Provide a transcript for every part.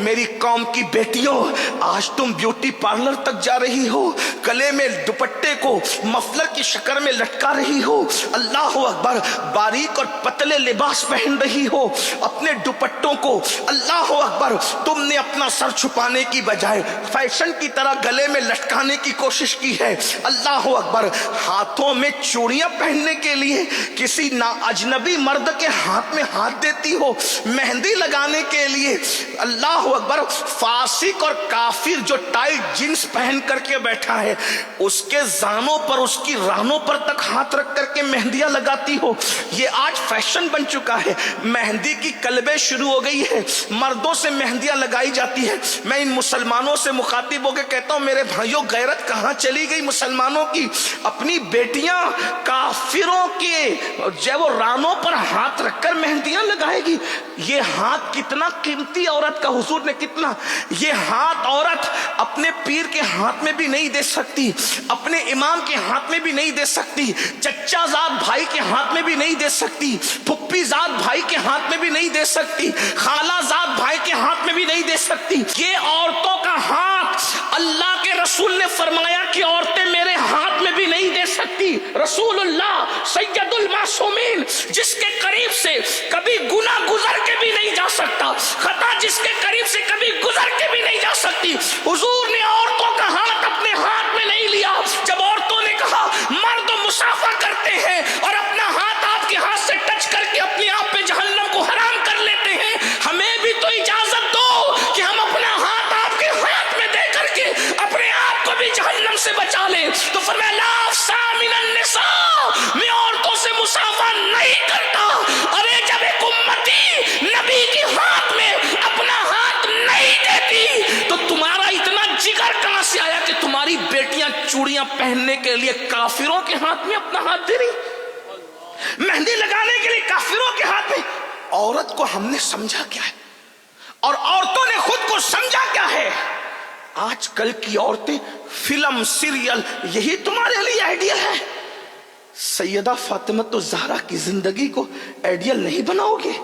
मेरी कौम की बेटियों, आज तुम ब्यूटी पार्लर तक जा रही हो, गले में दुपट्टे को मफलर की शक्ल में लटका रही हो, अल्लाह अकबर, बारीक और पतले लिबास पहन रही हो, अपने दुपट्टों को अल्लाह अकबर तुमने अपना सर छुपाने की बजाय फैशन की तरह गले में लटकाने की कोशिश की है। अल्लाह अकबर, हाथों में चूड़ियां पहनने के लिए किसी ना अजनबी मर्द के हाथ में हाथ देती हो, मेहंदी लगाने के लिए अल्लाह अकबर फासिक और काफिर जो टाइट जींस पहन करके बैठा है उसके जानों पर, उसकी रानों पर तक हाथ रख करके मेहंदियां लगाती हो। ये आज फैशन बन चुका है। मेहंदी की कलबे शुरू हो गई है, मर्दों से मेहंदियां लगाई जाती है। मैं इन मुसलमानों से मुखातिब होकर कहता हूं, मेरे भाइयों, गैरत कहां चली गई मुसलमानों की? अपनी बेटियां काफिरों के जब वो रानों पर हाथ रखकर मेहंदियां लगाएगी। ये हाथ कितना कीमती औरत का, हुजूर ने कितना, ये हाथ औरत अपने पीर के हाथ में भी नहीं दे सकती, अपने इमाम के हाथ में भी नहीं दे सकती, चच्चा जात भाई के हाथ में भी नहीं दे सकती, फुप्पी जात भाई के हाथ में भी नहीं दे सकती, खाला जात भाई के हाथ में भी नहीं दे सकती। ये औरतों का हाथ अल्लाह के रसूल ने फरमाया कि औरतें मेरे हाथ में भी नहीं दे सकती। रसूलुल्लाह सैयदुल मासूमीन, जिसके करीब से कभी गुनाह गुजर के भी नहीं जा सकता, खता जिसके करीब से कभी गुजर के भी नहीं जा सकती, हुजूर ने औरतों का हाथ अपने हाथ में नहीं लिया। जब औरतों ने कहा मर्द मुसाफा करते हैं और अपना हाथ आपके हाथ से टच करके अपने आप पे जहन्नम को हराम कर लेते हैं, हमें भी तो इजाजत दो कि हम अपना हाथ आपके हाथ में दे करके अपने आप को भी जहन्नम से बचा ले। तो फरमाया ला अफ़सा मिनन निसा, मैं औरतों से मुसाफा नहीं करता। अरे जब एक उम्मती नबी के हाथ में अपना हाथ नहीं देती तो तुम्हारा इतना जिगर कहां से आया कि तुम्हारी बेटियां चूड़ियां पहनने के लिए काफिरों के हाथ में अपना हाथ दे रही, मेहंदी लगाने के लिए काफिरों के हाथ में? औरत को हमने समझा क्या है और औरतों ने खुद को समझा क्या है? आजकल की औरतें फिल्म सीरियल यही तुम्हारे लिए आइडियल है। सैयदा फातिमा ज़हरा की जिंदगी को आइडियल नहीं बनाओगे?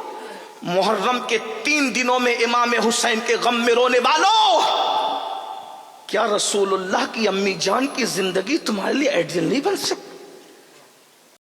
मुहर्रम के 3 दिनों में इमाम हुसैन के गम में रोने वालों, क्या रसूलुल्लाह की अम्मी जान की जिंदगी तुम्हारे लिए आइडियल नहीं बन सकती?